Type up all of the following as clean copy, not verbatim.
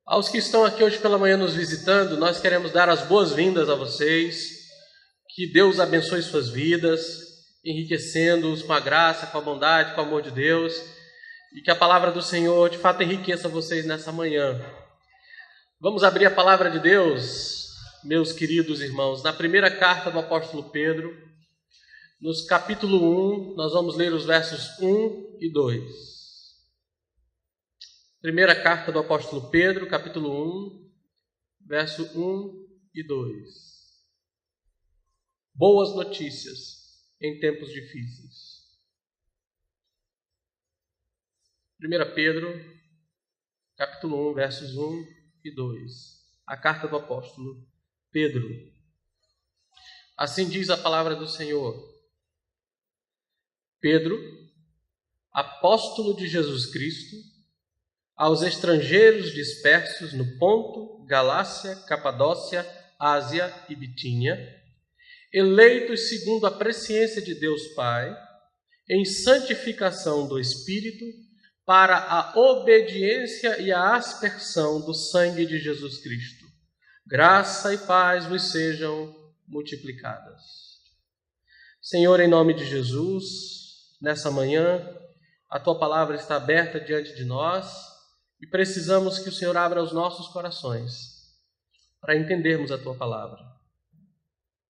Aos que estão aqui hoje pela manhã nos visitando, nós queremos dar as boas-vindas a vocês. Que Deus abençoe suas vidas, enriquecendo-os com a graça, com a bondade, com o amor de Deus. E que a palavra do Senhor, de fato, enriqueça vocês nessa manhã. Vamos abrir a palavra de Deus, meus queridos irmãos, na primeira carta do apóstolo Pedro, nos capítulo 1, nós vamos ler os versos 1 e 2. Primeira carta do apóstolo Pedro, capítulo 1, verso 1 e 2. Boas notícias em tempos difíceis. 1 Pedro, capítulo 1, versos 1 e 2. A carta do apóstolo Pedro. Assim diz a palavra do Senhor. Pedro, apóstolo de Jesus Cristo, aos estrangeiros dispersos no Ponto, Galácia, Capadócia, Ásia e Bitínia, eleitos segundo a presciência de Deus Pai, em santificação do Espírito, para a obediência e a aspersão do sangue de Jesus Cristo. Graça e paz vos sejam multiplicadas. Senhor, em nome de Jesus, nessa manhã, a Tua palavra está aberta diante de nós, e precisamos que o Senhor abra os nossos corações para entendermos a Tua palavra.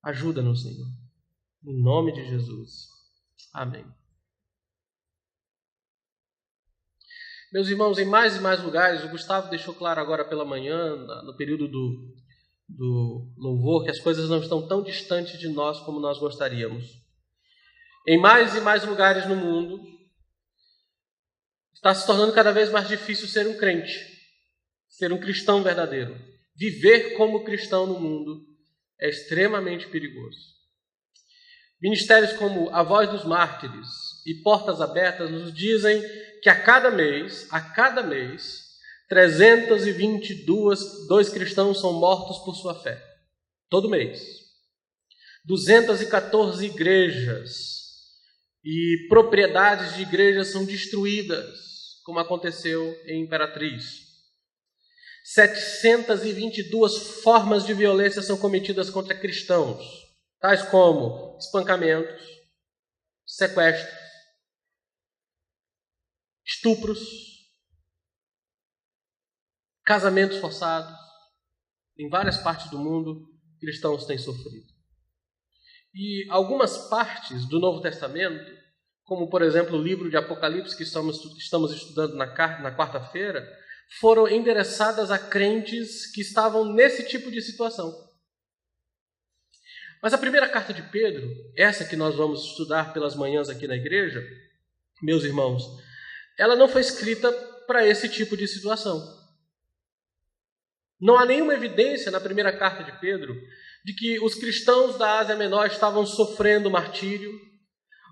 Ajuda-nos, Senhor. Em nome de Jesus. Amém. Meus irmãos, em mais e mais lugares, o Gustavo deixou claro agora pela manhã, no período do louvor, que as coisas não estão tão distantes de nós como nós gostaríamos. Em mais e mais lugares no mundo, está se tornando cada vez mais difícil ser um crente, ser um cristão verdadeiro. Viver como cristão no mundo é extremamente perigoso. Ministérios como a Voz dos Mártires e Portas Abertas nos dizem que a cada mês, 322 cristãos são mortos por sua fé. Todo mês. 214 igrejas e propriedades de igrejas são destruídas, como aconteceu em Imperatriz. 722 formas de violência são cometidas contra cristãos, tais como espancamentos, sequestros, estupros, casamentos forçados. Em várias partes do mundo, cristãos têm sofrido. E algumas partes do Novo Testamento, como, por exemplo, o livro de Apocalipse, que estamos estudando na quarta-feira, foram endereçadas a crentes que estavam nesse tipo de situação. Mas a primeira carta de Pedro, essa que nós vamos estudar pelas manhãs aqui na igreja, meus irmãos, ela não foi escrita para esse tipo de situação. Não há nenhuma evidência na primeira carta de Pedro de que os cristãos da Ásia Menor estavam sofrendo martírio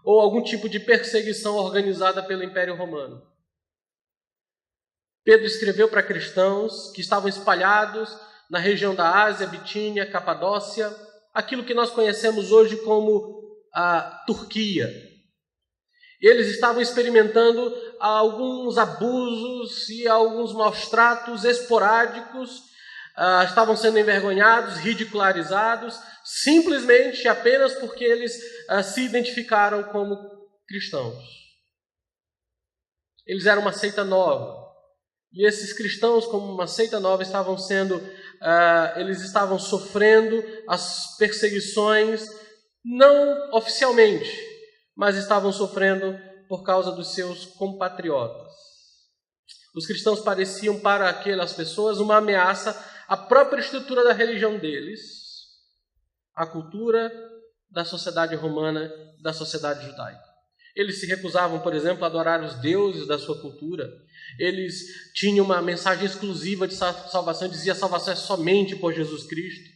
ou algum tipo de perseguição organizada pelo Império Romano. Pedro escreveu para cristãos que estavam espalhados na região da Ásia, Bitínia, Capadócia, aquilo que nós conhecemos hoje como a Turquia. Eles estavam experimentando alguns abusos e alguns maus-tratos esporádicos, estavam sendo envergonhados, ridicularizados, simplesmente apenas porque eles se identificaram como cristãos. Eles eram uma seita nova. E esses cristãos, como uma seita nova, eles estavam sofrendo as perseguições, não oficialmente, mas estavam sofrendo por causa dos seus compatriotas. Os cristãos pareciam para aquelas pessoas uma ameaça à própria estrutura da religião deles, à cultura da sociedade romana, da sociedade judaica. Eles se recusavam, por exemplo, a adorar os deuses da sua cultura. Eles tinham uma mensagem exclusiva de salvação, dizia a salvação é somente por Jesus Cristo.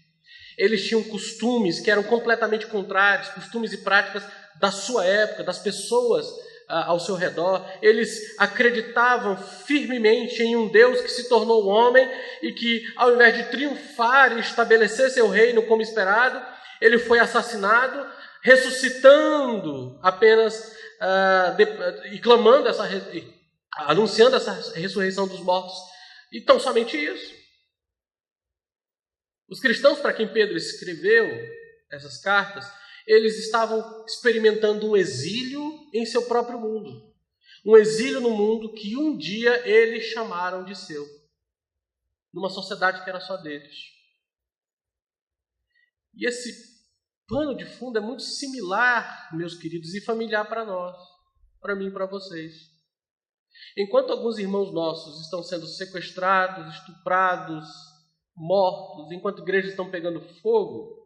Eles tinham costumes que eram completamente contrários, costumes e práticas da sua época, das pessoas ao seu redor. Eles acreditavam firmemente em um Deus que se tornou homem e que, ao invés de triunfar e estabelecer seu reino como esperado, ele foi assassinado, ressuscitando apenas e clamando anunciando essa ressurreição dos mortos. E tão somente isso. Os cristãos para quem Pedro escreveu essas cartas, eles estavam experimentando um exílio em seu próprio mundo. Um exílio no mundo que um dia eles chamaram de seu. Numa sociedade que era só deles. E esse pano de fundo é muito similar, meus queridos, e familiar para nós, para mim e para vocês. Enquanto alguns irmãos nossos estão sendo sequestrados, estuprados, mortos, enquanto igrejas estão pegando fogo,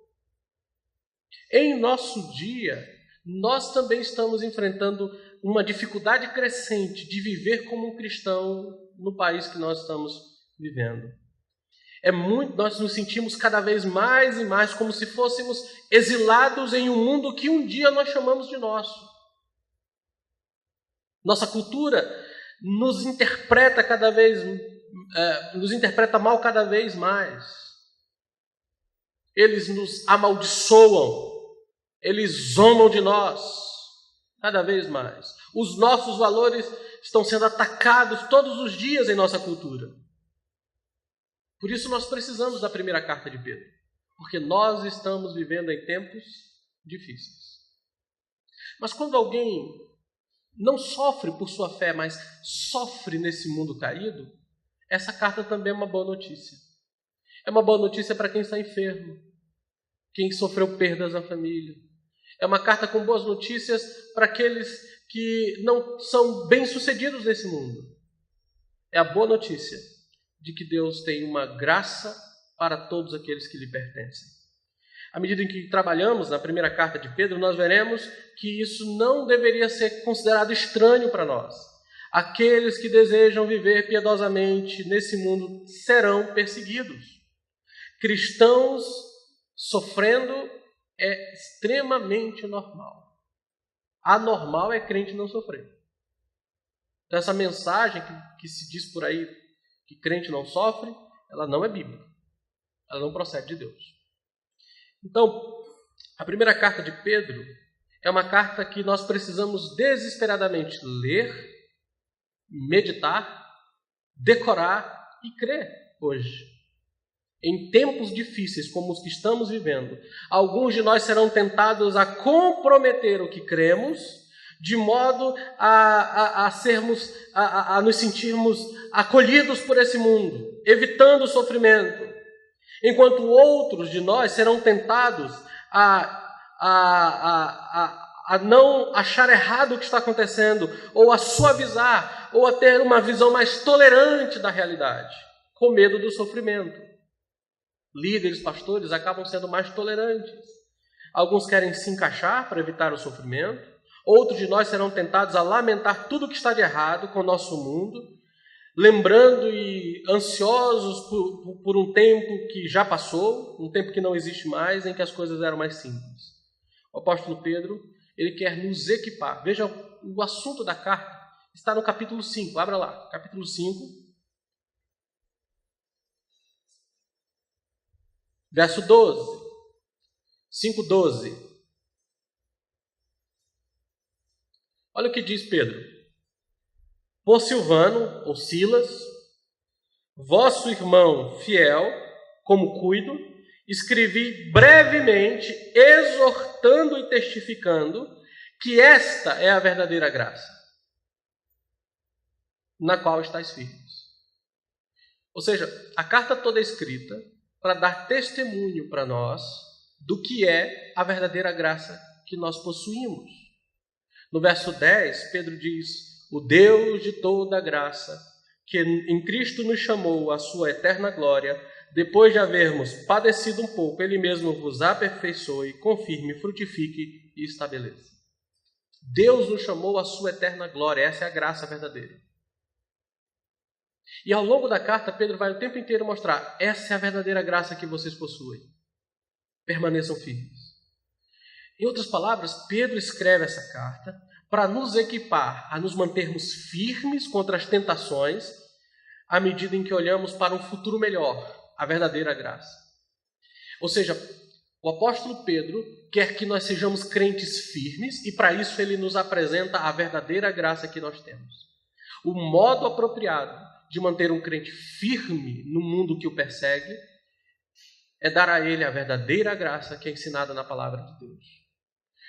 em nosso dia, nós também estamos enfrentando uma dificuldade crescente de viver como um cristão no país que nós estamos vivendo. Nós nos sentimos cada vez mais e mais como se fôssemos exilados em um mundo que um dia nós chamamos de nosso. Nossa cultura nos interpreta mal cada vez mais. Eles nos amaldiçoam, eles zombam de nós cada vez mais. Os nossos valores estão sendo atacados todos os dias em nossa cultura. Por isso nós precisamos da primeira carta de Pedro, porque nós estamos vivendo em tempos difíceis. Mas quando alguém não sofre por sua fé, mas sofre nesse mundo caído, essa carta também é uma boa notícia. É uma boa notícia para quem está enfermo, quem sofreu perdas na família. É uma carta com boas notícias para aqueles que não são bem-sucedidos nesse mundo. É a boa notícia de que Deus tem uma graça para todos aqueles que lhe pertencem. À medida em que trabalhamos na primeira carta de Pedro, nós veremos que isso não deveria ser considerado estranho para nós. Aqueles que desejam viver piedosamente nesse mundo serão perseguidos. Cristãos sofrendo é extremamente normal. Anormal é crente não sofrer. Então essa mensagem que se diz por aí que crente não sofre, ela não é bíblica. Ela não procede de Deus. Então, a primeira carta de Pedro é uma carta que nós precisamos desesperadamente ler, meditar, decorar e crer hoje. Em tempos difíceis como os que estamos vivendo, alguns de nós serão tentados a comprometer o que cremos, de modo a nos sentirmos acolhidos por esse mundo, evitando o sofrimento. Enquanto outros de nós serão tentados a não achar errado o que está acontecendo, ou a suavizar, ou a ter uma visão mais tolerante da realidade, com medo do sofrimento. Líderes, pastores acabam sendo mais tolerantes. Alguns querem se encaixar para evitar o sofrimento. Outros de nós serão tentados a lamentar tudo o que está de errado com o nosso mundo, lembrando e ansiosos por um tempo que já passou, um tempo que não existe mais, em que as coisas eram mais simples. O apóstolo Pedro, ele quer nos equipar. Veja, o assunto da carta está no capítulo 5. Abra lá, capítulo 5. Verso 12, 5:12. Olha o que diz Pedro. Por Silvano, ou Silas, vosso irmão fiel, como cuido, escrevi brevemente, exortando e testificando que esta é a verdadeira graça, na qual estáis firmes. Ou seja, a carta toda é escrita para dar testemunho para nós do que é a verdadeira graça que nós possuímos. No verso 10, Pedro diz: o Deus de toda graça, que em Cristo nos chamou à sua eterna glória, depois de havermos padecido um pouco, Ele mesmo vos aperfeiçoe, confirme, frutifique e estabeleça. Deus nos chamou à sua eterna glória, essa é a graça verdadeira. E ao longo da carta, Pedro vai o tempo inteiro mostrar: essa é a verdadeira graça que vocês possuem. Permaneçam firmes. Em outras palavras, Pedro escreve essa carta para nos equipar a nos mantermos firmes contra as tentações, à medida em que olhamos para um futuro melhor, a verdadeira graça. Ou seja, o apóstolo Pedro quer que nós sejamos crentes firmes, e para isso ele nos apresenta a verdadeira graça que nós temos. O modo apropriado de manter um crente firme no mundo que o persegue é dar a ele a verdadeira graça que é ensinada na palavra de Deus.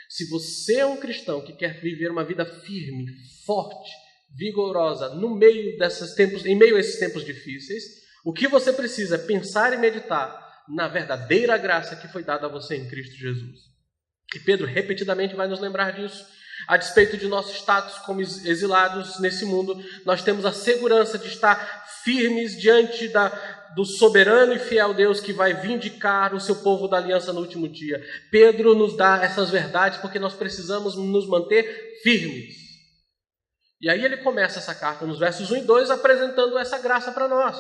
Se você é um cristão que quer viver uma vida firme, forte, vigorosa, em meio a esses tempos difíceis, o que você precisa é pensar e meditar na verdadeira graça que foi dada a você em Cristo Jesus. E Pedro repetidamente vai nos lembrar disso. A despeito de nosso status como exilados nesse mundo, nós temos a segurança de estar firmes diante do soberano e fiel Deus que vai vindicar o seu povo da aliança no último dia. Pedro nos dá essas verdades porque nós precisamos nos manter firmes. E aí ele começa essa carta nos versos 1 e 2 apresentando essa graça para nós.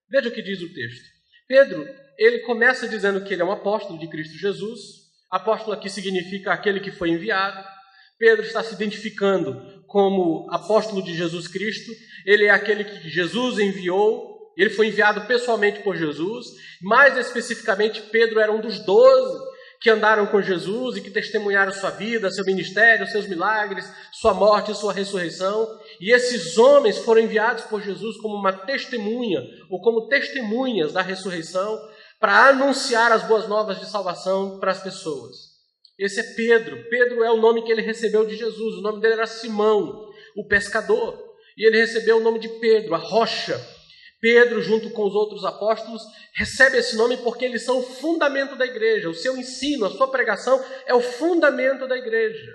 Veja o que diz o texto. Pedro, ele começa dizendo que ele é um apóstolo de Cristo Jesus. Apóstolo aqui significa aquele que foi enviado. Pedro está se identificando como apóstolo de Jesus Cristo. Ele é aquele que Jesus enviou. Ele foi enviado pessoalmente por Jesus. Mais especificamente, Pedro era um dos 12 que andaram com Jesus e que testemunharam sua vida, seu ministério, seus milagres, sua morte e sua ressurreição. E esses homens foram enviados por Jesus como uma testemunha, ou como testemunhas da ressurreição, para anunciar as boas novas de salvação para as pessoas. Esse é Pedro. Pedro é o nome que ele recebeu de Jesus. O nome dele era Simão, o pescador. E ele recebeu o nome de Pedro, a rocha. Pedro, junto com os outros apóstolos, recebe esse nome porque eles são o fundamento da igreja. O seu ensino, a sua pregação é o fundamento da igreja.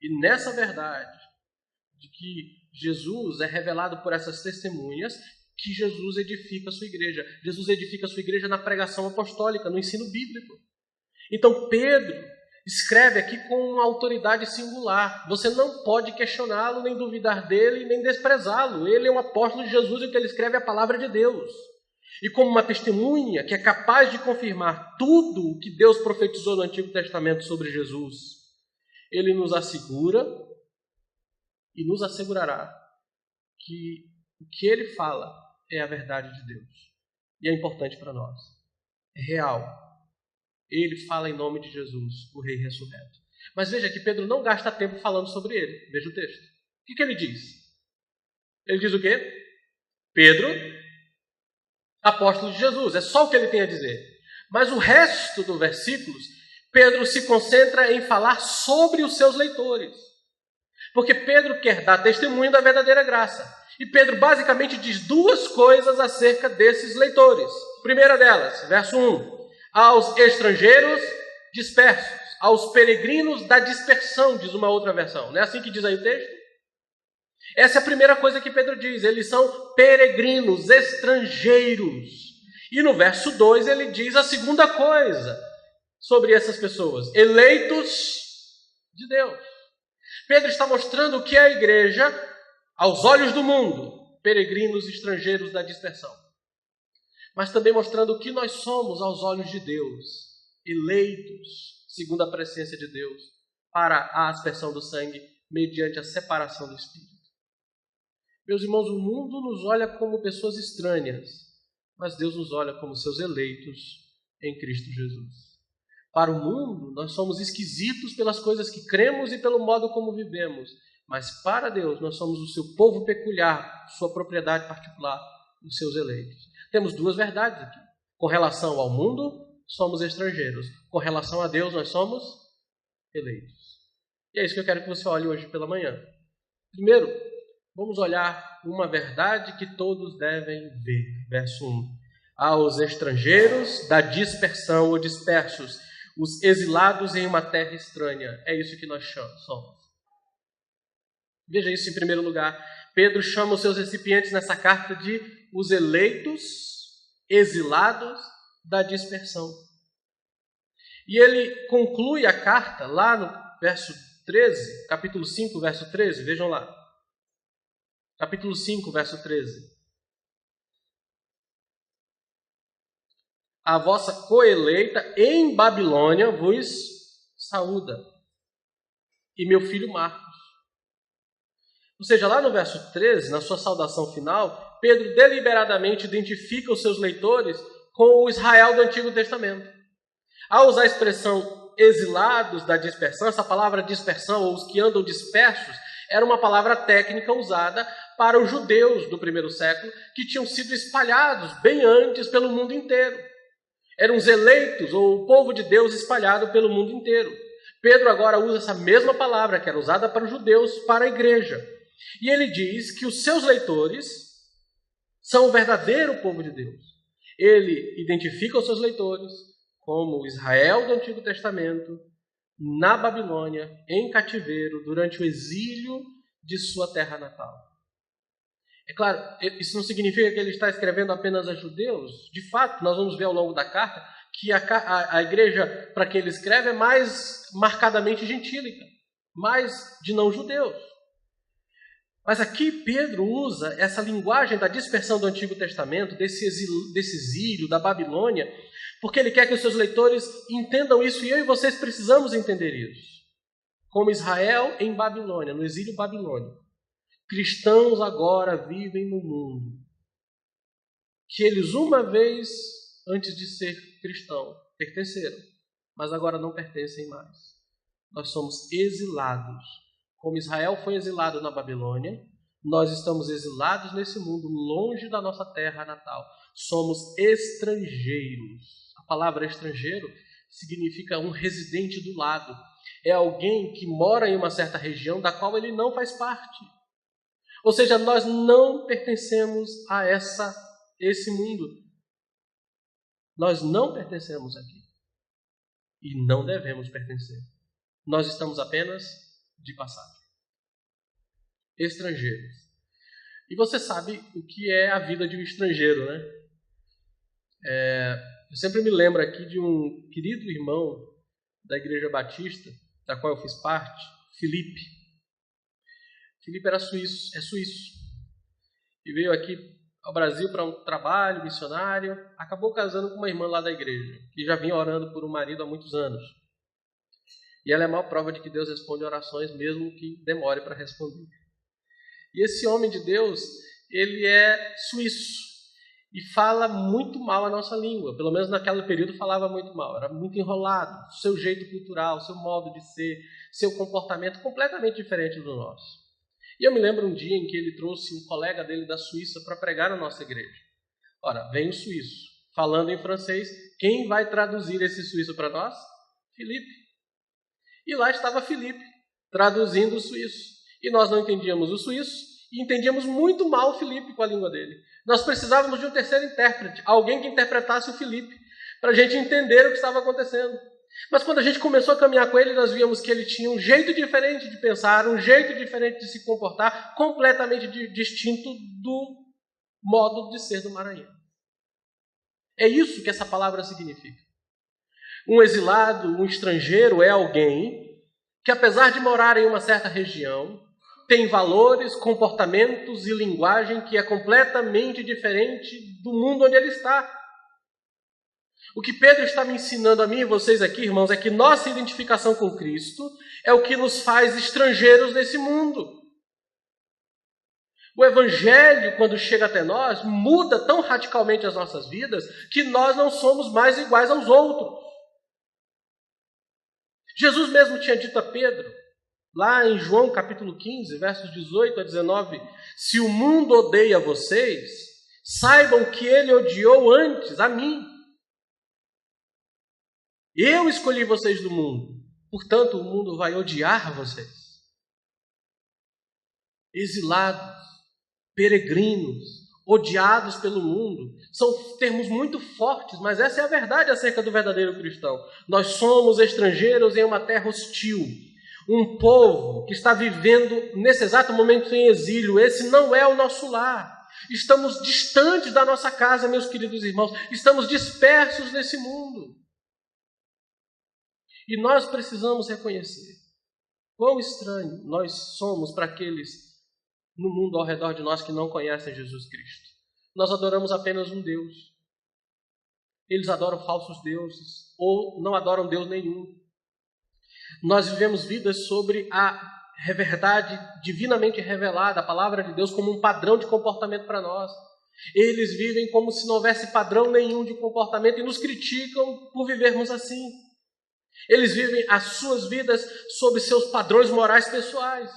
E nessa verdade de que Jesus é revelado por essas testemunhas, que Jesus edifica a sua igreja. Jesus edifica a sua igreja na pregação apostólica, no ensino bíblico. Então Pedro escreve aqui com uma autoridade singular. Você não pode questioná-lo, nem duvidar dele, nem desprezá-lo. Ele é um apóstolo de Jesus e o que ele escreve é a palavra de Deus. E como uma testemunha que é capaz de confirmar tudo o que Deus profetizou no Antigo Testamento sobre Jesus, ele nos assegura e nos assegurará que o que ele fala é a verdade de Deus. E é importante para nós. É real. Ele fala em nome de Jesus, o Rei ressurreto. Mas veja que Pedro não gasta tempo falando sobre ele. Veja o texto. O que ele diz? Ele diz o quê? Pedro, apóstolo de Jesus. É só o que ele tem a dizer. Mas o resto dos versículos, Pedro se concentra em falar sobre os seus leitores. Porque Pedro quer dar testemunho da verdadeira graça. E Pedro basicamente diz duas coisas acerca desses leitores. Primeira delas, verso 1. Aos estrangeiros dispersos, aos peregrinos da dispersão, diz uma outra versão. Não é assim que diz aí o texto? Essa é a primeira coisa que Pedro diz. Eles são peregrinos, estrangeiros. E no verso 2 ele diz a segunda coisa sobre essas pessoas. Eleitos de Deus. Pedro está mostrando o que é a igreja aos olhos do mundo. Peregrinos, estrangeiros da dispersão. Mas também mostrando o que nós somos aos olhos de Deus, eleitos, segundo a presciência de Deus, para a aspersão do sangue, mediante a separação do Espírito. Meus irmãos, o mundo nos olha como pessoas estranhas, mas Deus nos olha como seus eleitos em Cristo Jesus. Para o mundo, nós somos esquisitos pelas coisas que cremos e pelo modo como vivemos, mas para Deus, nós somos o seu povo peculiar, sua propriedade particular, os seus eleitos. Temos duas verdades aqui. Com relação ao mundo, somos estrangeiros. Com relação a Deus, nós somos eleitos. E é isso que eu quero que você olhe hoje pela manhã. Primeiro, vamos olhar uma verdade que todos devem ver. Verso 1. Aos estrangeiros da dispersão ou dispersos, os exilados em uma terra estranha. É isso que nós somos. Veja isso em primeiro lugar. Pedro chama os seus recipientes nessa carta de os eleitos, exilados da dispersão. E ele conclui a carta lá no verso 13, capítulo 5, verso 13, vejam lá. Capítulo 5, verso 13. A vossa coeleita em Babilônia vos saúda, e meu filho Marcos. Ou seja, lá no verso 13, na sua saudação final, Pedro deliberadamente identifica os seus leitores com o Israel do Antigo Testamento. Ao usar a expressão exilados da dispersão, essa palavra dispersão, ou os que andam dispersos, era uma palavra técnica usada para os judeus do primeiro século, que tinham sido espalhados bem antes pelo mundo inteiro. Eram os eleitos, ou o povo de Deus espalhado pelo mundo inteiro. Pedro agora usa essa mesma palavra que era usada para os judeus, para a igreja. E ele diz que os seus leitores são o verdadeiro povo de Deus. Ele identifica os seus leitores como Israel do Antigo Testamento, na Babilônia, em cativeiro, durante o exílio de sua terra natal. É claro, isso não significa que ele está escrevendo apenas a judeus. De fato, nós vamos ver ao longo da carta que a igreja para quem ele escreve é mais marcadamente gentílica, mais de não-judeus. Mas aqui Pedro usa essa linguagem da dispersão do Antigo Testamento, desse exílio da Babilônia, porque ele quer que os seus leitores entendam isso, e eu e vocês precisamos entender isso. Como Israel em Babilônia, no exílio babilônico. Cristãos agora vivem no mundo que eles uma vez, antes de ser cristão, pertenceram, mas agora não pertencem mais. Nós somos exilados. Como Israel foi exilado na Babilônia, nós estamos exilados nesse mundo, longe da nossa terra natal. Somos estrangeiros. A palavra estrangeiro significa um residente do lado. É alguém que mora em uma certa região da qual ele não faz parte. Ou seja, nós não pertencemos a esse mundo. Nós não pertencemos aqui. E não devemos pertencer. Nós estamos apenas de passagem. Estrangeiros. E você sabe o que é a vida de um estrangeiro, né? Eu sempre me lembro aqui de um querido irmão da Igreja Batista, da qual eu fiz parte, Felipe. Felipe era suíço, é suíço. E veio aqui ao Brasil para um trabalho missionário. Acabou casando com uma irmã lá da igreja, que já vinha orando por um marido há muitos anos. E ela é a maior prova de que Deus responde orações, mesmo que demore para responder. E esse homem de Deus, ele é suíço. E fala muito mal a nossa língua. Pelo menos naquele período falava muito mal. Era muito enrolado. Seu jeito cultural, seu modo de ser, seu comportamento completamente diferente do nosso. E eu me lembro um dia em que ele trouxe um colega dele da Suíça para pregar na nossa igreja. Ora, vem o suíço, falando em francês. Quem vai traduzir esse suíço para nós? Felipe. E lá estava Felipe, traduzindo o suíço. E nós não entendíamos o suíço e entendíamos muito mal o Felipe com a língua dele. Nós precisávamos de um terceiro intérprete, alguém que interpretasse o Felipe, para a gente entender o que estava acontecendo. Mas quando a gente começou a caminhar com ele, nós víamos que ele tinha um jeito diferente de pensar, um jeito diferente de se comportar, completamente distinto do modo de ser do Maranhão. É isso que essa palavra significa. Um exilado, um estrangeiro é alguém que, apesar de morar em uma certa região, tem valores, comportamentos e linguagem que é completamente diferente do mundo onde ele está. O que Pedro está me ensinando a mim e vocês aqui, irmãos, é que nossa identificação com Cristo é o que nos faz estrangeiros nesse mundo. O Evangelho, quando chega até nós, muda tão radicalmente as nossas vidas que nós não somos mais iguais aos outros. Jesus mesmo tinha dito a Pedro, lá em João capítulo 15, versos 18 a 19, se o mundo odeia vocês, saibam que ele odiou antes a mim. Eu escolhi vocês do mundo, portanto o mundo vai odiar vocês. Exilados, peregrinos, odiados pelo mundo, são termos muito fortes, mas essa é a verdade acerca do verdadeiro cristão. Nós somos estrangeiros em uma terra hostil, um povo que está vivendo nesse exato momento em exílio. Esse não é o nosso lar. Estamos distantes da nossa casa, meus queridos irmãos, estamos dispersos nesse mundo. E nós precisamos reconhecer quão estranho nós somos para aqueles no mundo ao redor de nós que não conhecem Jesus Cristo. Nós adoramos apenas um Deus. Eles adoram falsos deuses ou não adoram Deus nenhum. Nós vivemos vidas sobre a verdade divinamente revelada, a palavra de Deus, como um padrão de comportamento para nós. Eles vivem como se não houvesse padrão nenhum de comportamento e nos criticam por vivermos assim. Eles vivem as suas vidas sob seus padrões morais pessoais.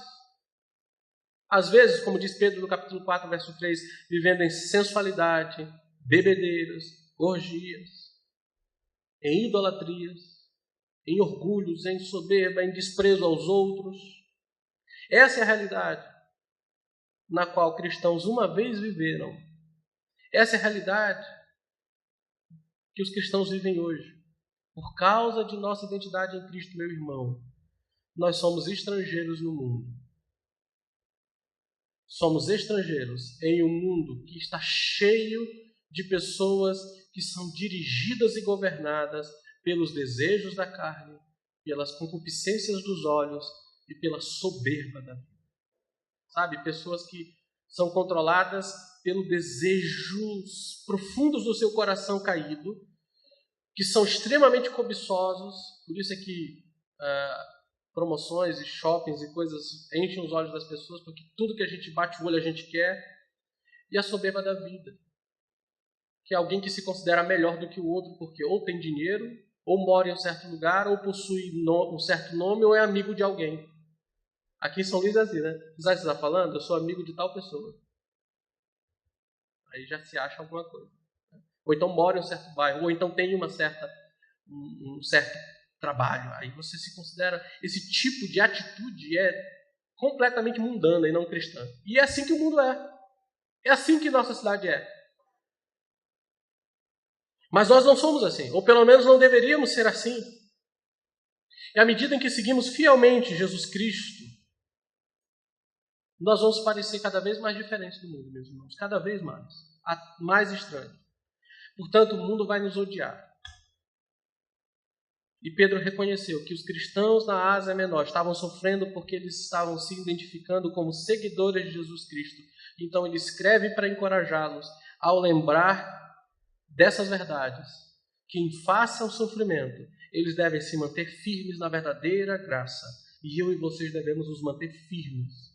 Às vezes, como diz Pedro no capítulo 4, verso 3, vivendo em sensualidade, bebedeiras, orgias. em idolatrias, em orgulhos, em soberba, em desprezo aos outros. Essa é a realidade na qual cristãos uma vez viveram. Essa é a realidade que os cristãos vivem hoje. Por causa de nossa identidade em Cristo, meu irmão, nós somos estrangeiros no mundo. Somos estrangeiros em um mundo que está cheio de pessoas que são dirigidas e governadas pelos desejos da carne, pelas concupiscências dos olhos e pela soberba da vida. Sabe, pessoas que são controladas pelos desejos profundos do seu coração caído, que são extremamente cobiçosos, por isso é que promoções e shoppings e coisas enchem os olhos das pessoas, porque tudo que a gente bate o olho a gente quer, e a soberba da vida, que é alguém que se considera melhor do que o outro, porque ou tem dinheiro, ou mora em um certo lugar, ou possui um certo nome, ou é amigo de alguém. Aqui em São Luís é assim, né? Sabe o que você está falando? Eu sou amigo de tal pessoa. Aí já se acha alguma coisa. Ou então mora em um certo bairro, ou então tem um certo trabalho. Aí você se considera... Esse tipo de atitude é completamente mundana e não cristã. E é assim que o mundo é. É assim que nossa cidade é. Mas nós não somos assim, ou pelo menos não deveríamos ser assim. E à medida em que seguimos fielmente Jesus Cristo, nós vamos parecer cada vez mais diferentes do mundo, meus irmãos. Cada vez mais estranhos. Portanto, o mundo vai nos odiar. E Pedro reconheceu que os cristãos na Ásia Menor estavam sofrendo porque eles estavam se identificando como seguidores de Jesus Cristo. Então ele escreve para encorajá-los ao lembrar dessas verdades, que em face ao sofrimento, eles devem se manter firmes na verdadeira graça. E eu e vocês devemos nos manter firmes.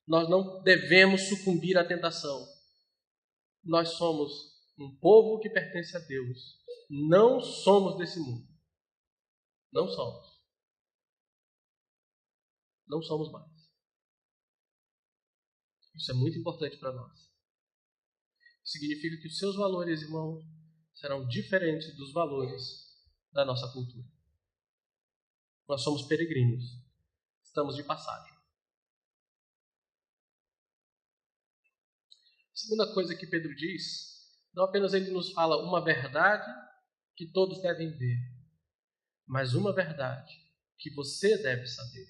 Nós não devemos sucumbir à tentação. Nós somos um povo que pertence a Deus. Não somos desse mundo. Não somos. Não somos mais. Isso é muito importante para nós. Significa que os seus valores, irmãos, serão diferentes dos valores da nossa cultura. Nós somos peregrinos. Estamos de passagem. A segunda coisa que Pedro diz, não apenas ele nos fala uma verdade que todos devem ver, mas uma verdade que você deve saber.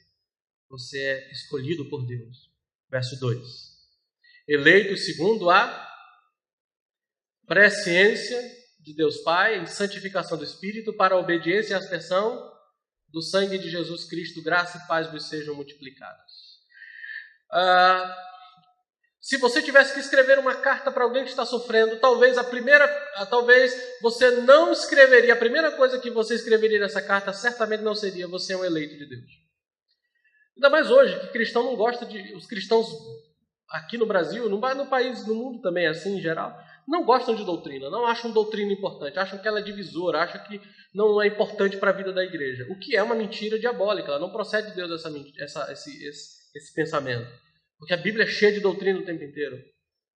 Você é escolhido por Deus. Verso 2. Eleito segundo a presciência de Deus Pai, em santificação do Espírito, para a obediência e aspersão do sangue de Jesus Cristo, graça e paz vos sejam multiplicadas. Se você tivesse que escrever uma carta para alguém que está sofrendo, talvez você não escreveria, a primeira coisa que você escreveria nessa carta certamente não seria: você é um eleito de Deus. Ainda mais hoje, que cristão não gosta de... Os cristãos aqui no Brasil, no país, no mundo também, assim, em geral, não gostam de doutrina, não acham doutrina importante, acham que ela é divisora, acham que não é importante para a vida da igreja. O que é uma mentira diabólica, ela não procede de Deus esse pensamento. Porque a Bíblia é cheia de doutrina o tempo inteiro.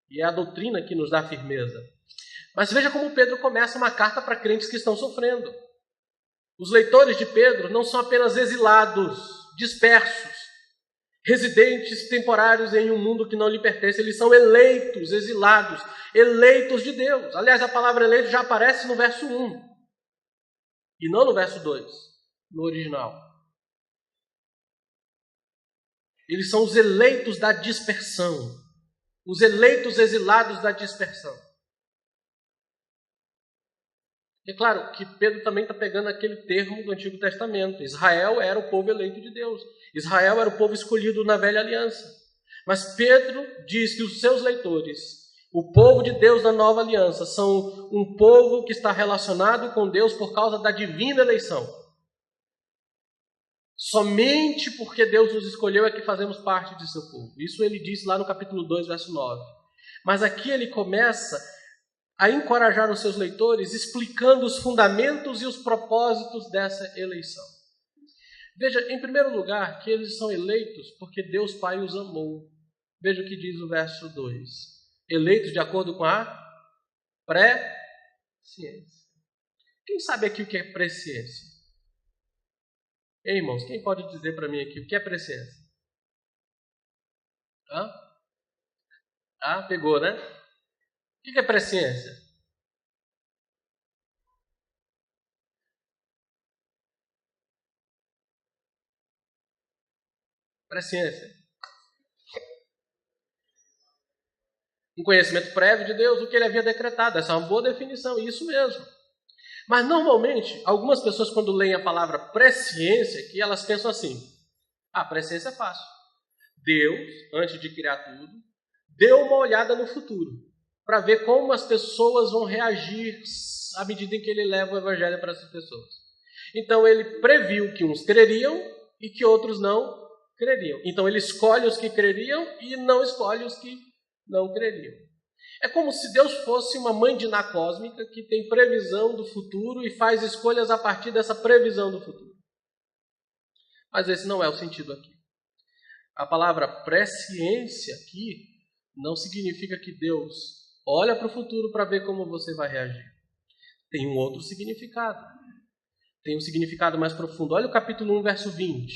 E é a doutrina que nos dá firmeza. Mas veja como Pedro começa uma carta para crentes que estão sofrendo. Os leitores de Pedro não são apenas exilados, dispersos, residentes temporários em um mundo que não lhe pertence. Eles são eleitos, exilados, eleitos de Deus. Aliás, a palavra eleito já aparece no verso 1. E não no verso 2, no original. Eles são os eleitos da dispersão. Os eleitos exilados da dispersão. É claro que Pedro também está pegando aquele termo do Antigo Testamento. Israel era o povo eleito de Deus. Israel era o povo escolhido na velha aliança. Mas Pedro diz que os seus leitores, o povo de Deus da nova aliança, são um povo que está relacionado com Deus por causa da divina eleição. Somente porque Deus nos escolheu é que fazemos parte de seu povo. Isso ele diz lá no capítulo 2, verso 9. Mas aqui ele começa a encorajar os seus leitores, explicando os fundamentos e os propósitos dessa eleição. Veja, em primeiro lugar, que eles são eleitos porque Deus Pai os amou. Veja o que diz o verso 2. Eleitos de acordo com a presciência. Quem sabe aqui o que é presciência? Ei, irmãos, quem pode dizer para mim aqui o que é presciência? Hã? Ah, pegou, né? O que é presciência? Presciência. Um conhecimento prévio de Deus, o que ele havia decretado. Essa é uma boa definição, isso mesmo. Mas normalmente, algumas pessoas quando leem a palavra presciência, que elas pensam assim: presciência é fácil. Deus, antes de criar tudo, deu uma olhada no futuro, para ver como as pessoas vão reagir à medida em que ele leva o evangelho para essas pessoas. Então ele previu que uns creriam e que outros não creriam. Então ele escolhe os que creriam e não escolhe os que não creriam. É como se Deus fosse uma mãe de Ná cósmica que tem previsão do futuro e faz escolhas a partir dessa previsão do futuro. Mas esse não é o sentido aqui. A palavra presciência aqui não significa que Deus olha para o futuro para ver como você vai reagir. Tem um outro significado. Tem um significado mais profundo. Olha o capítulo 1, verso 20.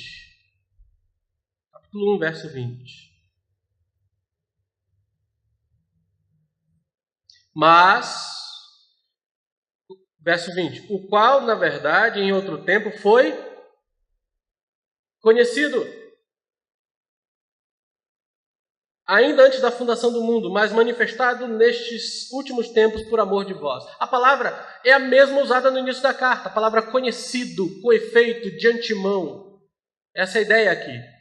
Capítulo 1, verso 20. Mas, verso 20, o qual, na verdade, em outro tempo foi conhecido, ainda antes da fundação do mundo, mas manifestado nestes últimos tempos por amor de vós. A palavra é a mesma usada no início da carta, a palavra conhecido, com efeito, de antemão. Essa é a ideia aqui.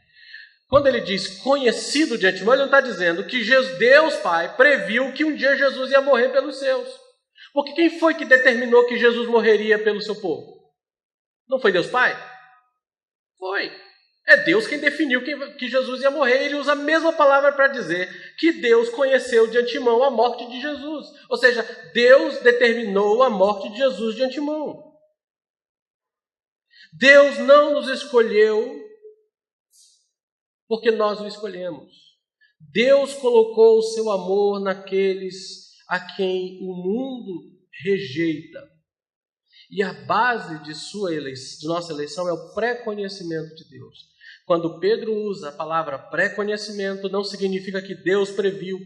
Quando ele diz conhecido de antemão, ele não está dizendo que Deus Pai previu que um dia Jesus ia morrer pelos seus. Porque quem foi que determinou que Jesus morreria pelo seu povo? Não foi Deus Pai? Foi. É Deus quem definiu que Jesus ia morrer. Ele usa a mesma palavra para dizer que Deus conheceu de antemão a morte de Jesus. Ou seja, Deus determinou a morte de Jesus de antemão. Deus não nos escolheu porque nós o escolhemos. Deus colocou o seu amor naqueles a quem o mundo rejeita. E a base de nossa eleição é o pré-conhecimento de Deus. Quando Pedro usa a palavra pré-conhecimento, não significa que Deus previu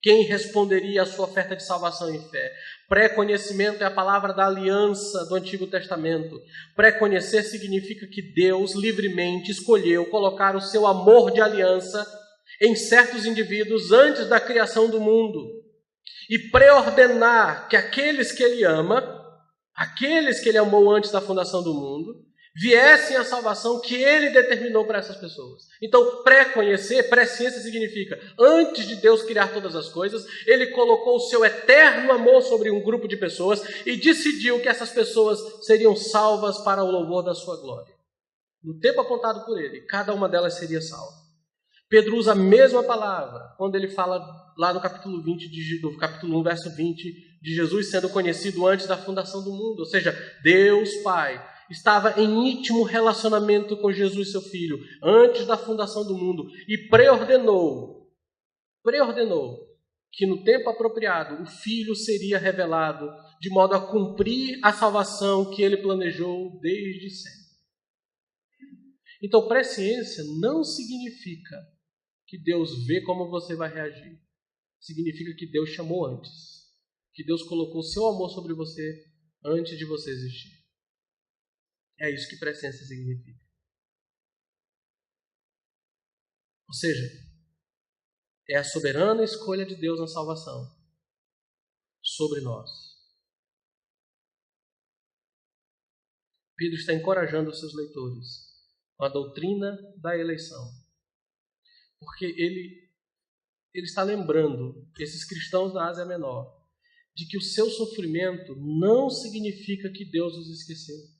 quem responderia à sua oferta de salvação em fé. Pré-conhecimento é a palavra da aliança do Antigo Testamento. Pré-conhecer significa que Deus livremente escolheu colocar o seu amor de aliança em certos indivíduos antes da criação do mundo e pré-ordenar que aqueles que ele ama, aqueles que ele amou antes da fundação do mundo, viessem à salvação que ele determinou para essas pessoas. Então, pré-conhecer, presciência significa, antes de Deus criar todas as coisas, ele colocou o seu eterno amor sobre um grupo de pessoas e decidiu que essas pessoas seriam salvas para o louvor da sua glória. No tempo apontado por ele, cada uma delas seria salva. Pedro usa a mesma palavra quando ele fala lá no capítulo 20, no capítulo 1, verso 20, de Jesus sendo conhecido antes da fundação do mundo. Ou seja, Deus Pai estava em íntimo relacionamento com Jesus, seu Filho, antes da fundação do mundo, e preordenou que no tempo apropriado o Filho seria revelado, de modo a cumprir a salvação que ele planejou desde sempre. Então, presciência não significa que Deus vê como você vai reagir. Significa que Deus chamou antes, que Deus colocou seu amor sobre você antes de você existir. É isso que presciência significa. Ou seja, é a soberana escolha de Deus na salvação sobre nós. Pedro está encorajando os seus leitores com a doutrina da eleição. Porque ele está lembrando esses cristãos da Ásia Menor de que o seu sofrimento não significa que Deus os esqueceu.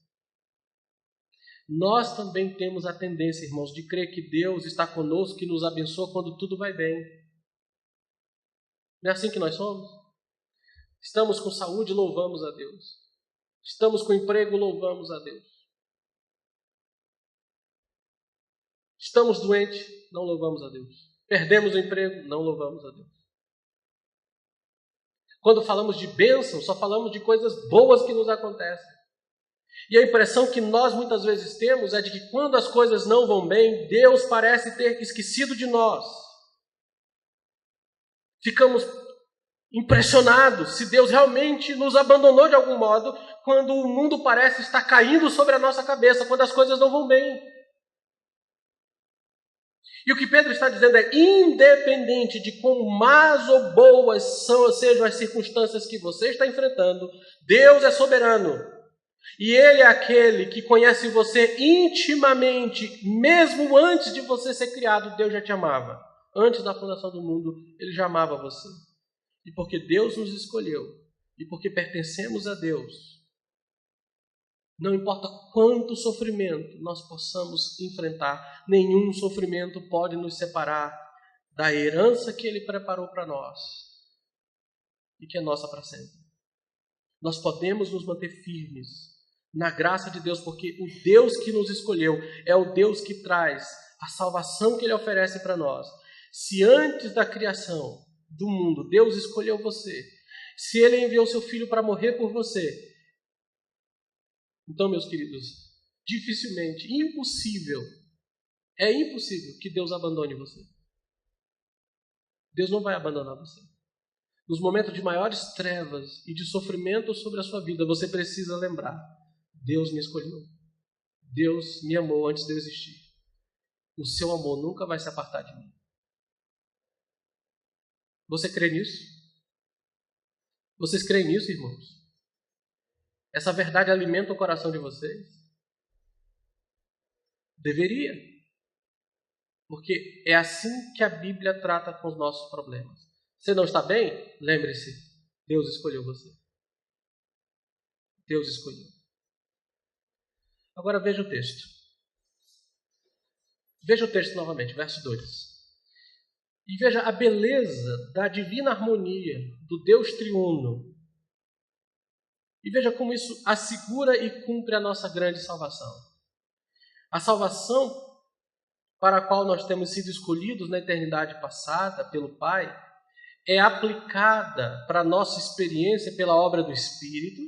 Nós também temos a tendência, irmãos, de crer que Deus está conosco e nos abençoa quando tudo vai bem. Não é assim que nós somos? Estamos com saúde, louvamos a Deus. Estamos com emprego, louvamos a Deus. Estamos doentes, não louvamos a Deus. Perdemos o emprego, não louvamos a Deus. Quando falamos de bênção, só falamos de coisas boas que nos acontecem. E a impressão que nós muitas vezes temos é de que quando as coisas não vão bem, Deus parece ter esquecido de nós. Ficamos impressionados se Deus realmente nos abandonou de algum modo quando o mundo parece estar caindo sobre a nossa cabeça, quando as coisas não vão bem. E o que Pedro está dizendo é, independente de quão más ou boas sejam as circunstâncias que você está enfrentando, Deus é soberano. E Ele é aquele que conhece você intimamente, mesmo antes de você ser criado, Deus já te amava. Antes da fundação do mundo, Ele já amava você. E porque Deus nos escolheu, e porque pertencemos a Deus, não importa quanto sofrimento nós possamos enfrentar, nenhum sofrimento pode nos separar da herança que Ele preparou para nós e que é nossa para sempre. Nós podemos nos manter firmes na graça de Deus, porque o Deus que nos escolheu é o Deus que traz a salvação que Ele oferece para nós. Se antes da criação do mundo Deus escolheu você, se Ele enviou seu Filho para morrer por você, então, meus queridos, dificilmente, é impossível que Deus abandone você. Deus não vai abandonar você. Nos momentos de maiores trevas e de sofrimento sobre a sua vida, você precisa lembrar, Deus me escolheu. Deus me amou antes de eu existir. O seu amor nunca vai se apartar de mim. Você crê nisso? Vocês creem nisso, irmãos? Essa verdade alimenta o coração de vocês? Deveria. Porque é assim que a Bíblia trata com os nossos problemas. Você não está bem? Lembre-se, Deus escolheu você. Deus escolheu. Agora veja o texto. Veja o texto novamente, verso 2. E veja a beleza da divina harmonia do Deus triuno. E veja como isso assegura e cumpre a nossa grande salvação. A salvação para a qual nós temos sido escolhidos na eternidade passada pelo Pai é aplicada para a nossa experiência pela obra do Espírito,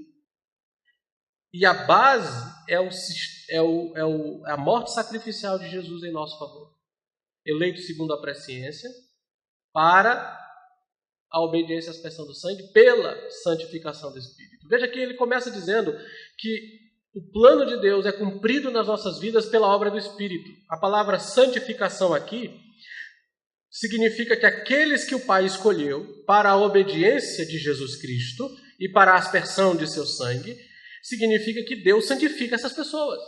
e a base é a morte sacrificial de Jesus em nosso favor. Eleito segundo a presciência, para a obediência à aspersão do sangue pela santificação do Espírito. Veja que ele começa dizendo que o plano de Deus é cumprido nas nossas vidas pela obra do Espírito. A palavra santificação aqui significa que aqueles que o Pai escolheu para a obediência de Jesus Cristo e para a aspersão de seu sangue, significa que Deus santifica essas pessoas.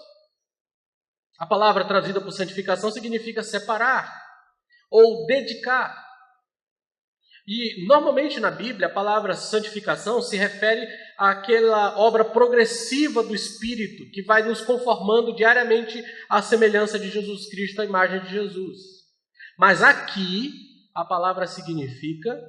A palavra traduzida por santificação significa separar ou dedicar. E, normalmente, na Bíblia, a palavra santificação se refere àquela obra progressiva do Espírito que vai nos conformando diariamente à semelhança de Jesus Cristo, à imagem de Jesus. Mas aqui, a palavra significa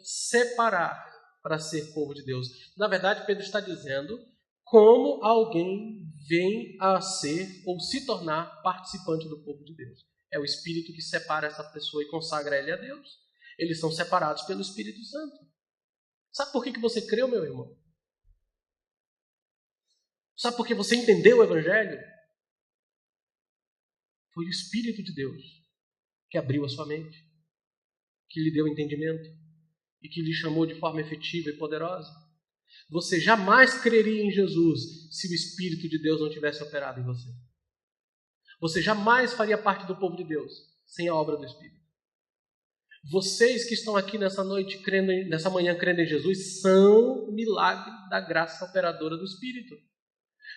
separar para ser povo de Deus. Na verdade, Pedro está dizendo como alguém vem a ser ou se tornar participante do povo de Deus. É o Espírito que separa essa pessoa e consagra ele a Deus. Eles são separados pelo Espírito Santo. Sabe por que você creu, meu irmão? Sabe por que você entendeu o Evangelho? Foi o Espírito de Deus que abriu a sua mente, que lhe deu entendimento e que lhe chamou de forma efetiva e poderosa. Você jamais creria em Jesus se o Espírito de Deus não tivesse operado em você. Você jamais faria parte do povo de Deus sem a obra do Espírito. Vocês que estão aqui nessa noite, nessa manhã, crendo em Jesus, são um milagre da graça operadora do Espírito.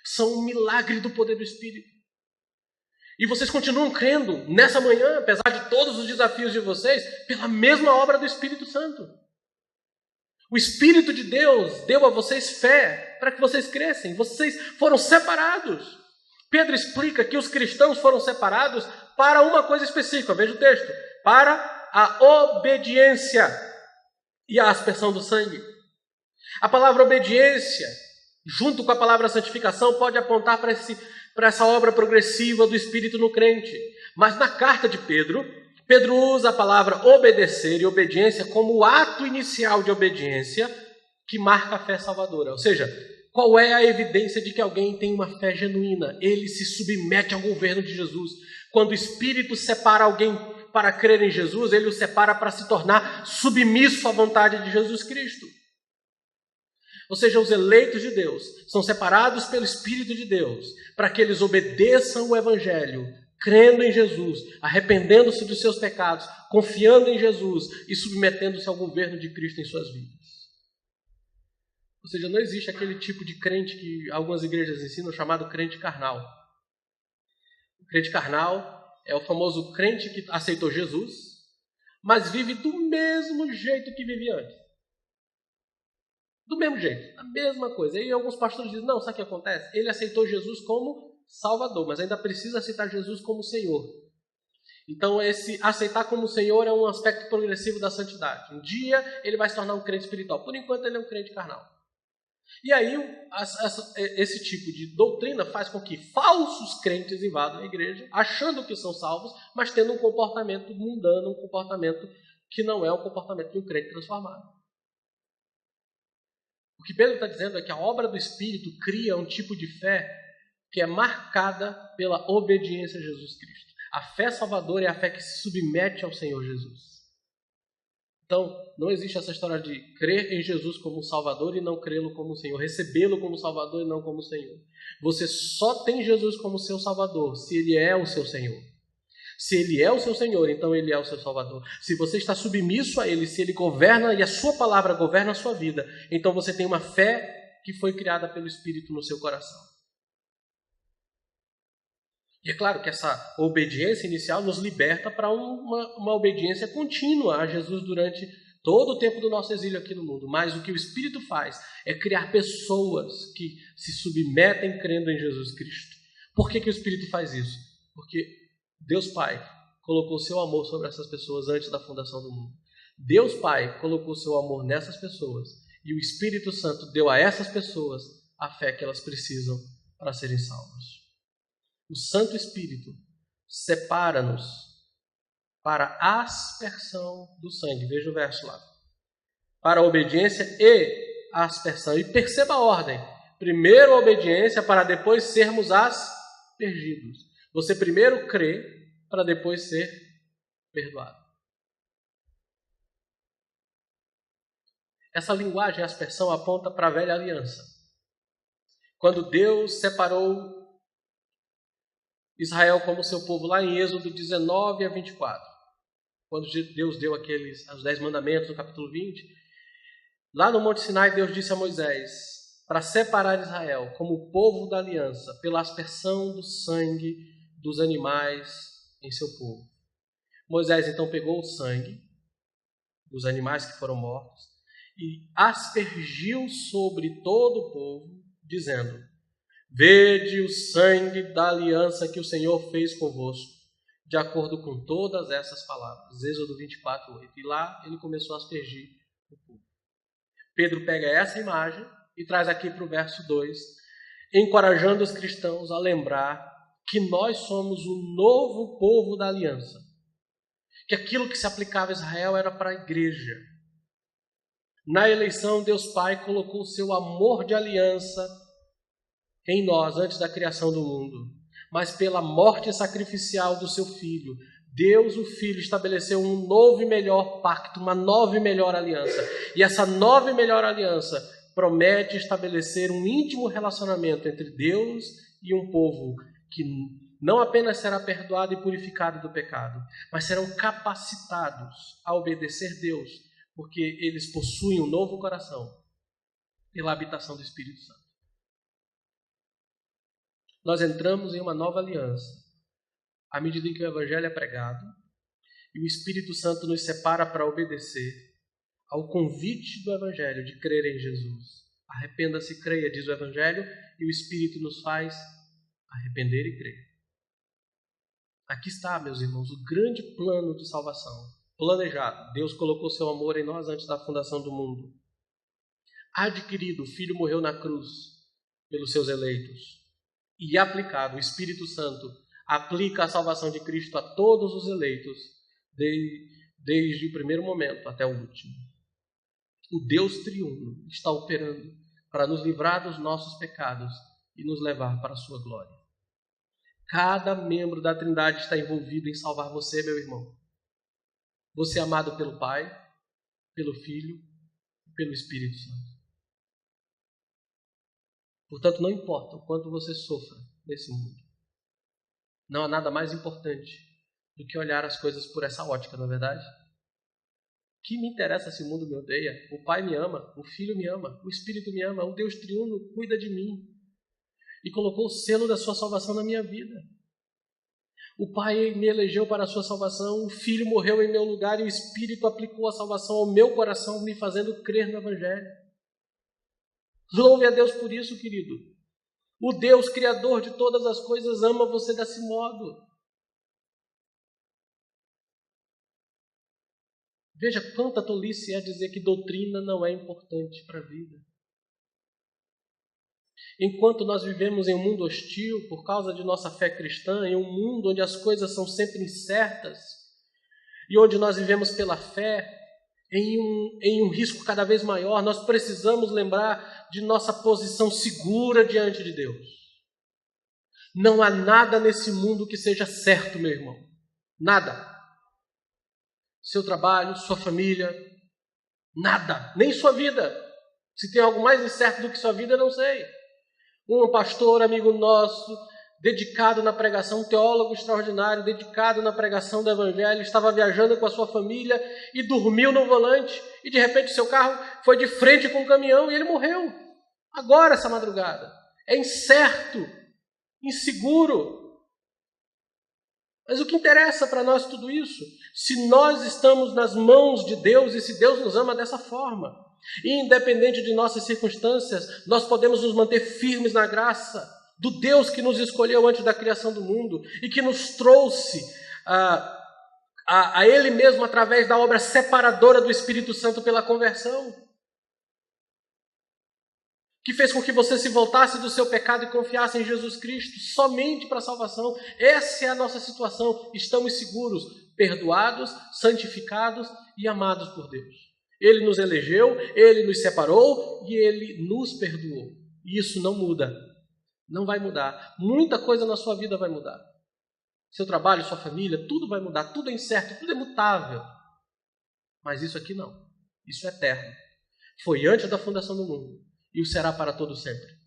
São um milagre do poder do Espírito. E vocês continuam crendo nessa manhã, apesar de todos os desafios de vocês, pela mesma obra do Espírito Santo. O Espírito de Deus deu a vocês fé para que vocês crescem. Vocês foram separados. Pedro explica que os cristãos foram separados para uma coisa específica. Veja o texto. Para a obediência e a aspersão do sangue. A palavra obediência, junto com a palavra santificação, pode apontar para essa obra progressiva do Espírito no crente. Mas na carta de Pedro, Pedro usa a palavra obedecer e obediência como o ato inicial de obediência que marca a fé salvadora. Ou seja, qual é a evidência de que alguém tem uma fé genuína? Ele se submete ao governo de Jesus. Quando o Espírito separa alguém para crer em Jesus, ele o separa para se tornar submisso à vontade de Jesus Cristo. Ou seja, os eleitos de Deus são separados pelo Espírito de Deus para que eles obedeçam o Evangelho, crendo em Jesus, arrependendo-se dos seus pecados, confiando em Jesus e submetendo-se ao governo de Cristo em suas vidas. Ou seja, não existe aquele tipo de crente que algumas igrejas ensinam chamado crente carnal. O crente carnal é o famoso crente que aceitou Jesus, mas vive do mesmo jeito que vivia antes. Do mesmo jeito, a mesma coisa. E alguns pastores dizem, não, sabe o que acontece? Ele aceitou Jesus como Salvador, mas ainda precisa aceitar Jesus como Senhor. Então, esse aceitar como Senhor é um aspecto progressivo da santidade. Um dia ele vai se tornar um crente espiritual. Por enquanto ele é um crente carnal. E aí, esse tipo de doutrina faz com que falsos crentes invadam a igreja, achando que são salvos, mas tendo um comportamento mundano, um comportamento que não é o comportamento de um crente transformado. O que Pedro está dizendo é que a obra do Espírito cria um tipo de fé que é marcada pela obediência a Jesus Cristo. A fé salvadora é a fé que se submete ao Senhor Jesus. Então, não existe essa história de crer em Jesus como Salvador e não crê-lo como Senhor, recebê-lo como Salvador e não como Senhor. Você só tem Jesus como seu Salvador se Ele é o seu Senhor. Se Ele é o seu Senhor, então Ele é o seu Salvador. Se você está submisso a Ele, se Ele governa e a sua palavra governa a sua vida, então você tem uma fé que foi criada pelo Espírito no seu coração. E é claro que essa obediência inicial nos liberta para uma obediência contínua a Jesus durante todo o tempo do nosso exílio aqui no mundo. Mas o que o Espírito faz é criar pessoas que se submetem crendo em Jesus Cristo. Por que o Espírito faz isso? Porque Deus Pai colocou seu amor sobre essas pessoas antes da fundação do mundo. Deus Pai colocou seu amor nessas pessoas e o Espírito Santo deu a essas pessoas a fé que elas precisam para serem salvas. O Santo Espírito separa-nos para a aspersão do sangue. Veja o verso lá. Para a obediência e a aspersão. E perceba a ordem. Primeiro a obediência para depois sermos aspergidos. Você primeiro crê para depois ser perdoado. Essa linguagem, aspersão, aponta para a velha aliança. Quando Deus separou Israel como seu povo, lá em Êxodo 19 a 24. Quando Deus deu os 10 mandamentos no capítulo 20. Lá no Monte Sinai, Deus disse a Moisés para separar Israel como povo da aliança pela aspersão do sangue dos animais em seu povo. Moisés então pegou o sangue dos animais que foram mortos e aspergiu sobre todo o povo, dizendo: vede o sangue da aliança que o Senhor fez convosco, de acordo com todas essas palavras. Êxodo 24, 8. E lá ele começou a aspergir o povo. Pedro pega essa imagem e traz aqui para o verso 2, encorajando os cristãos a lembrar que nós somos o novo povo da aliança. Que aquilo que se aplicava a Israel era para a igreja. Na eleição, Deus Pai colocou o seu amor de aliança em nós antes da criação do mundo. Mas pela morte sacrificial do seu Filho, Deus, o Filho, estabeleceu um novo e melhor pacto, uma nova e melhor aliança. E essa nova e melhor aliança promete estabelecer um íntimo relacionamento entre Deus e um povo que não apenas será perdoado e purificado do pecado, mas serão capacitados a obedecer Deus, porque eles possuem um novo coração pela habitação do Espírito Santo. Nós entramos em uma nova aliança à medida em que o Evangelho é pregado e o Espírito Santo nos separa para obedecer ao convite do Evangelho de crer em Jesus. Arrependa-se e creia, diz o Evangelho, e o Espírito nos faz arrepender e crer. Aqui está, meus irmãos, o grande plano de salvação, planejado. Deus colocou seu amor em nós antes da fundação do mundo. Adquirido, o Filho morreu na cruz pelos seus eleitos. E aplicado, o Espírito Santo aplica a salvação de Cristo a todos os eleitos desde o primeiro momento até o último. O Deus triuno está operando para nos livrar dos nossos pecados e nos levar para a sua glória. Cada membro da Trindade está envolvido em salvar você, meu irmão. Você é amado pelo Pai, pelo Filho e pelo Espírito Santo. Portanto, não importa o quanto você sofra nesse mundo. Não há nada mais importante do que olhar as coisas por essa ótica, não é verdade? O que me interessa se o mundo me odeia? O Pai me ama, o Filho me ama, o Espírito me ama, o Deus triuno cuida de mim e colocou o selo da sua salvação na minha vida. O Pai me elegeu para a sua salvação, o Filho morreu em meu lugar e o Espírito aplicou a salvação ao meu coração, me fazendo crer no Evangelho. Louve a Deus por isso, querido. O Deus Criador de todas as coisas ama você desse modo. Veja quanta tolice é dizer que doutrina não é importante para a vida. Enquanto nós vivemos em um mundo hostil por causa de nossa fé cristã, em um mundo onde as coisas são sempre incertas e onde nós vivemos pela fé, em um risco cada vez maior, nós precisamos lembrar de nossa posição segura diante de Deus. Não há nada nesse mundo que seja certo, meu irmão. Nada. Seu trabalho, sua família, nada, nem sua vida. Se tem algo mais incerto do que sua vida, eu não sei. Um pastor, amigo nosso, dedicado na pregação, um teólogo extraordinário, dedicado na pregação do Evangelho, estava viajando com a sua família e dormiu no volante e de repente seu carro foi de frente com um caminhão e ele morreu. Agora, essa madrugada. É incerto, inseguro. Mas o que interessa para nós tudo isso? Se nós estamos nas mãos de Deus e se Deus nos ama dessa forma, e independente de nossas circunstâncias, nós podemos nos manter firmes na graça do Deus que nos escolheu antes da criação do mundo e que nos trouxe a Ele mesmo através da obra separadora do Espírito Santo pela conversão, que fez com que você se voltasse do seu pecado e confiasse em Jesus Cristo somente para a salvação. Essa é a nossa situação. Estamos seguros, perdoados, santificados e amados por Deus. Ele nos elegeu, Ele nos separou e Ele nos perdoou. E isso não muda. Não vai mudar. Muita coisa na sua vida vai mudar. Seu trabalho, sua família, tudo vai mudar. Tudo é incerto, tudo é mutável. Mas isso aqui não. Isso é eterno. Foi antes da fundação do mundo. E o será para todo sempre.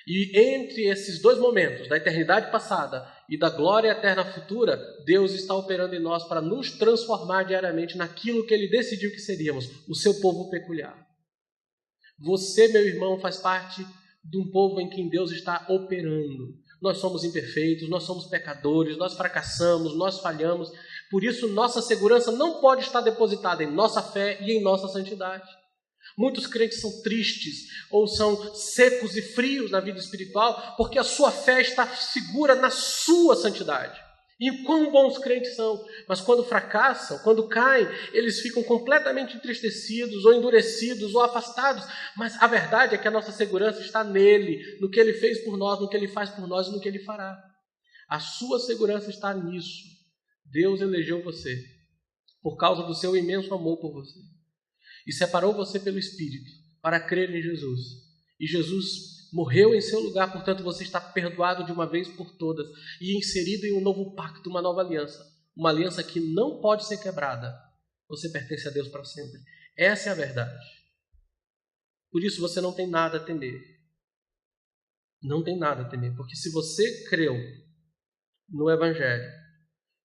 E entre esses dois momentos, da eternidade passada e da glória eterna futura, Deus está operando em nós para nos transformar diariamente naquilo que Ele decidiu que seríamos, o seu povo peculiar. Você, meu irmão, faz parte de um povo em quem Deus está operando. Nós somos imperfeitos, nós somos pecadores, nós fracassamos, nós falhamos. Por isso, nossa segurança não pode estar depositada em nossa fé e em nossa santidade. Muitos crentes são tristes ou são secos e frios na vida espiritual porque a sua fé está segura na sua santidade. E quão bons crentes são, mas quando fracassam, quando caem, eles ficam completamente entristecidos ou endurecidos ou afastados. Mas a verdade é que a nossa segurança está nele, no que ele fez por nós, no que ele faz por nós e no que ele fará. A sua segurança está nisso. Deus elegeu você por causa do seu imenso amor por você. E separou você pelo Espírito para crer em Jesus. E Jesus morreu em seu lugar, portanto você está perdoado de uma vez por todas e inserido em um novo pacto, uma nova aliança. Uma aliança que não pode ser quebrada. Você pertence a Deus para sempre. Essa é a verdade. Por isso você não tem nada a temer. Não tem nada a temer, porque se você creu no Evangelho,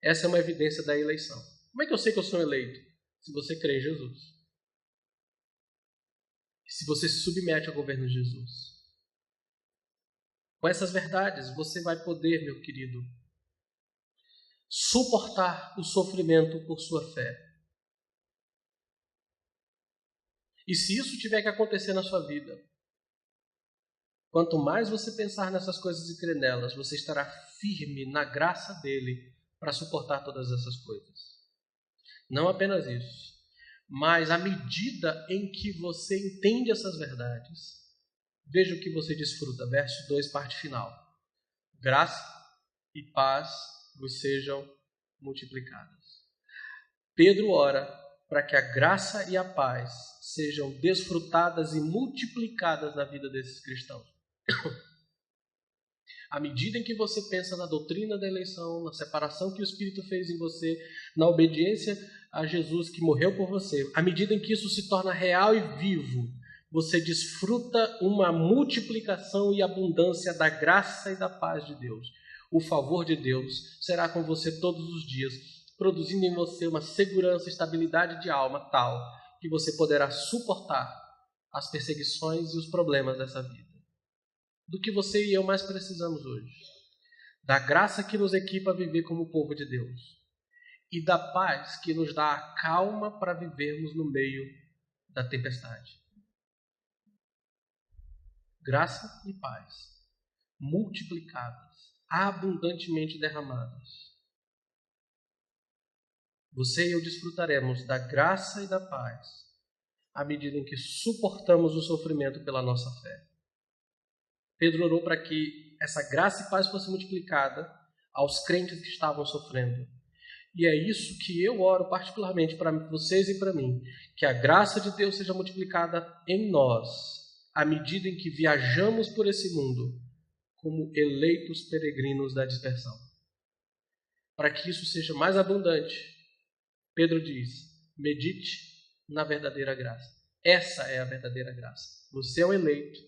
essa é uma evidência da eleição. Como é que eu sei que eu sou eleito? Se você crê em Jesus. Se você se submete ao governo de Jesus. Com essas verdades, você vai poder, meu querido, suportar o sofrimento por sua fé. E se isso tiver que acontecer na sua vida, quanto mais você pensar nessas coisas e crer nelas, você estará firme na graça dele para suportar todas essas coisas. Não apenas isso, mas à medida em que você entende essas verdades, veja o que você desfruta. Verso 2, parte final. Graça e paz vos sejam multiplicadas. Pedro ora para que a graça e a paz sejam desfrutadas e multiplicadas na vida desses cristãos. À medida em que você pensa na doutrina da eleição, na separação que o Espírito fez em você, na obediência a Jesus que morreu por você, à medida em que isso se torna real e vivo, você desfruta uma multiplicação e abundância da graça e da paz de Deus. O favor de Deus será com você todos os dias, produzindo em você uma segurança e estabilidade de alma tal que você poderá suportar as perseguições e os problemas dessa vida. Do que você e eu mais precisamos hoje. Da graça que nos equipa a viver como povo de Deus. E da paz que nos dá a calma para vivermos no meio da tempestade. Graça e paz, multiplicadas, abundantemente derramadas. Você e eu desfrutaremos da graça e da paz à medida em que suportamos o sofrimento pela nossa fé. Pedro orou para que essa graça e paz fosse multiplicada aos crentes que estavam sofrendo. E é isso que eu oro particularmente para vocês e para mim, que a graça de Deus seja multiplicada em nós, à medida em que viajamos por esse mundo como eleitos peregrinos da dispersão. Para que isso seja mais abundante, Pedro diz, medite na verdadeira graça. Essa é a verdadeira graça. Você é um eleito,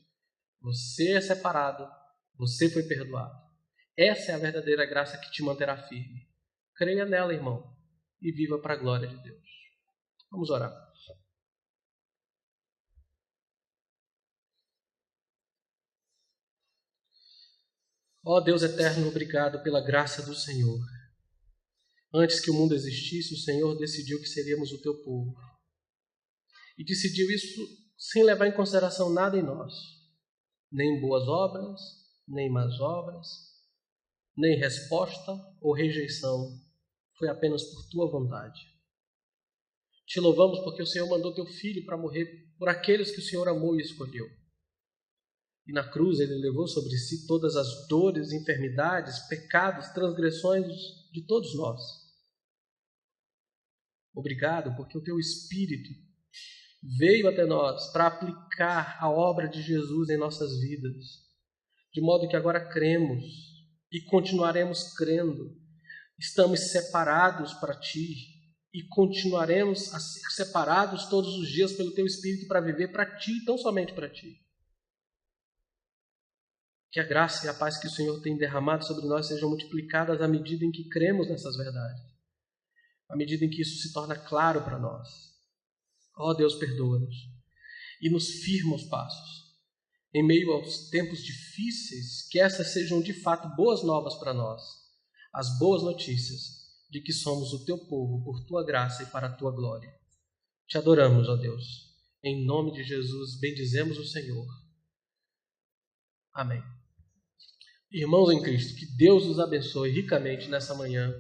você é separado, você foi perdoado. Essa é a verdadeira graça que te manterá firme. Creia nela, irmão, e viva para a glória de Deus. Vamos orar. Ó Deus eterno, obrigado pela graça do Senhor. Antes que o mundo existisse, o Senhor decidiu que seríamos o teu povo. E decidiu isso sem levar em consideração nada em nós. Nem boas obras, nem más obras, nem resposta ou rejeição. Foi apenas por tua vontade. Te louvamos porque o Senhor mandou teu Filho para morrer por aqueles que o Senhor amou e escolheu. E na cruz ele levou sobre si todas as dores, enfermidades, pecados, transgressões de todos nós. Obrigado porque o teu Espírito veio até nós para aplicar a obra de Jesus em nossas vidas, de modo que agora cremos e continuaremos crendo. Estamos separados para ti e continuaremos a ser separados todos os dias pelo teu Espírito para viver para ti e tão somente para ti. Que a graça e a paz que o Senhor tem derramado sobre nós sejam multiplicadas à medida em que cremos nessas verdades, à medida em que isso se torna claro para nós. Ó Deus, perdoa-nos e nos firma os passos. Em meio aos tempos difíceis, que essas sejam de fato boas novas para nós, as boas notícias de que somos o teu povo por tua graça e para a tua glória. Te adoramos, ó Deus. Em nome de Jesus, bendizemos o Senhor. Amém. Irmãos em Cristo, que Deus os abençoe ricamente nessa manhã